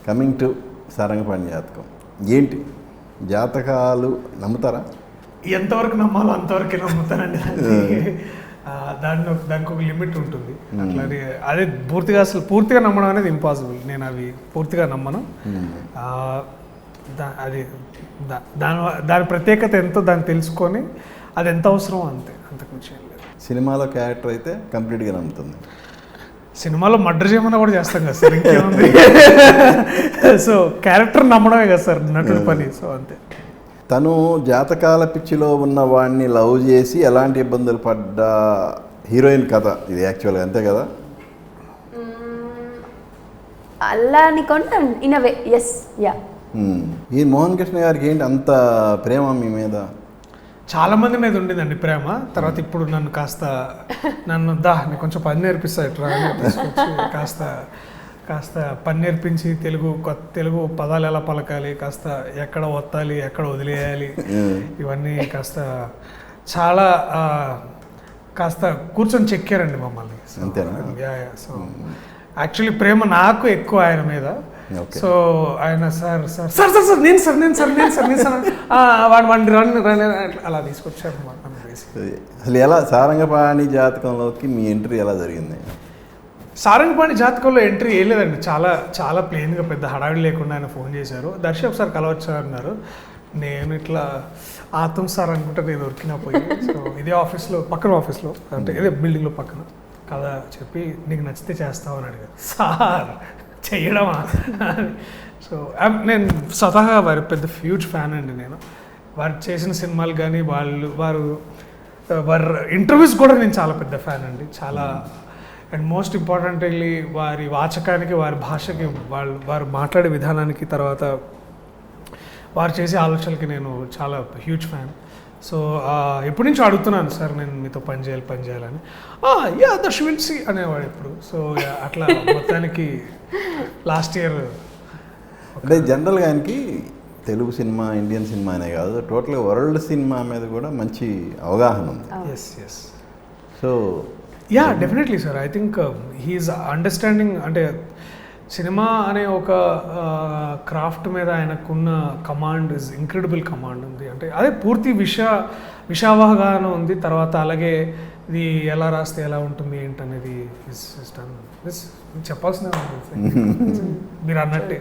Coming to Sarangapani జాతకం ఏంటి, జాతకాలు నమ్ముతారా? ఎంతవరకు నమ్మాలో అంతవరకే నమ్ముతానండి. దానికి ఒక లిమిట్ ఉంటుంది. అట్లాగే అదే పూర్తిగా నమ్మడం అనేది ఇంపాసిబుల్. నేను అవి పూర్తిగా నమ్మను. అది దాని ప్రత్యేకత ఎంతో దాన్ని తెలుసుకొని అది ఎంత అవసరం అంతే, అంతకుమించి ఏం లేదు. సినిమాలో క్యారెక్టర్ అయితే కంప్లీట్గా నమ్ముతుంది. సినిమాలో మర్డర్ చేయమన్నా కూడా చేస్తాం కదా సార్, ఇంకేముంది. సో క్యారెక్టర్ నమ్మడమే కదా సార్ నటుడి పని. సో అంతే. తను జాతకాల పిచ్చిలో ఉన్న వాడిని లవ్ చేసి ఎలాంటి ఇబ్బందులు పడ్డ హీరోయిన్ కథ ఇది యాక్చువల్గా, అంతే కదా? అలా అనుకుంటా ఇన్ అవే. Yes, yeah. ఈ మోహన్ కృష్ణ గారికి ఏంటి అంత ప్రేమ మీ మీద? చాలా మంది మీద ఉండేదండి ప్రేమ. తర్వాత ఇప్పుడు నన్ను నేను కొంచెం పని నేర్పిస్తా ఇట్లా తీసుకొచ్చి కాస్త పని నేర్పించి తెలుగు పదాలు ఎలా పలకాలి, కాస్త ఎక్కడ ఒత్తాలి, ఎక్కడ వదిలేయాలి, ఇవన్నీ కాస్త కూర్చొని చెక్కారండి మమ్మల్ని. సో యాక్చువల్లీ ప్రేమ నాకు ఎక్కువ ఆయన మీద. సో ఆయన సార్ వాడిని రన్ అలా తీసుకొచ్చారు. అసలు ఎలా సారంగపాణి జాతకంలోకి మీ ఎంట్రీ ఎలా జరిగింది? సారంగపాణి జాతకంలో ఎంట్రీ ఏం లేదండి, చాలా ప్లెయిన్గా, పెద్ద హడావిడి లేకుండా ఆయన ఫోన్ చేశారు. దర్శక్ సార్ కలవచ్చు అన్నారు. నేను ఇట్లా ఆతం సార్ అనుకుంటే నేను దొరికినా పోయి. సో ఇదే పక్కన ఆఫీస్లో అంటే ఇదే బిల్డింగ్లో పక్కన కథ చెప్పి నీకు నచ్చితే చేస్తావు అని అడిగారు. సార్ చెయ్యడమా? సో నేను స్వతహా వారి పెద్ద హ్యూజ్ ఫ్యాన్ అండి. నేను వారు చేసిన సినిమాలు కానీ వారి ఇంటర్వ్యూస్ కూడా నేను చాలా పెద్ద ఫ్యాన్ అండి. చాలా అండ్ మోస్ట్ ఇంపార్టెంట్లీ వారి వాచకానికి, వారి భాషకి, వారు మాట్లాడే విధానానికి, తర్వాత వారు చేసే ఆలోచనలకి నేను చాలా హ్యూజ్ ఫ్యాన్. సో ఎప్పటి నుంచో అడుగుతున్నాను సార్ నేను మీతో పని చేయాలని. యా దట్ విల్ సీ అనేవాడు ఎప్పుడు. సో అట్లా మొత్తానికి లాస్ట్ ఇయర్ అంటే జనరల్గా ఆయనకి తెలుగు సినిమా, ఇండియన్ సినిమా అనే కాదు, టోటల్గా వరల్డ్ సినిమా మీద కూడా మంచి అవగాహన ఉంది. Yes. So ya definitely sir. I think he's understanding. అంటే సినిమా అనే ఒక క్రాఫ్ట్ మీద ఆయనకున్న కమాండ్ ఇస్ ఇంక్రెడిబుల్ కమాండ్ ఉంది. అంటే అదే పూర్తి విషావగాహన ఉంది. తర్వాత అలాగే ఇది ఎలా రాస్తే ఎలా ఉంటుంది ఏంటనేది చెప్పాల్సిన మీరు అన్నట్టే.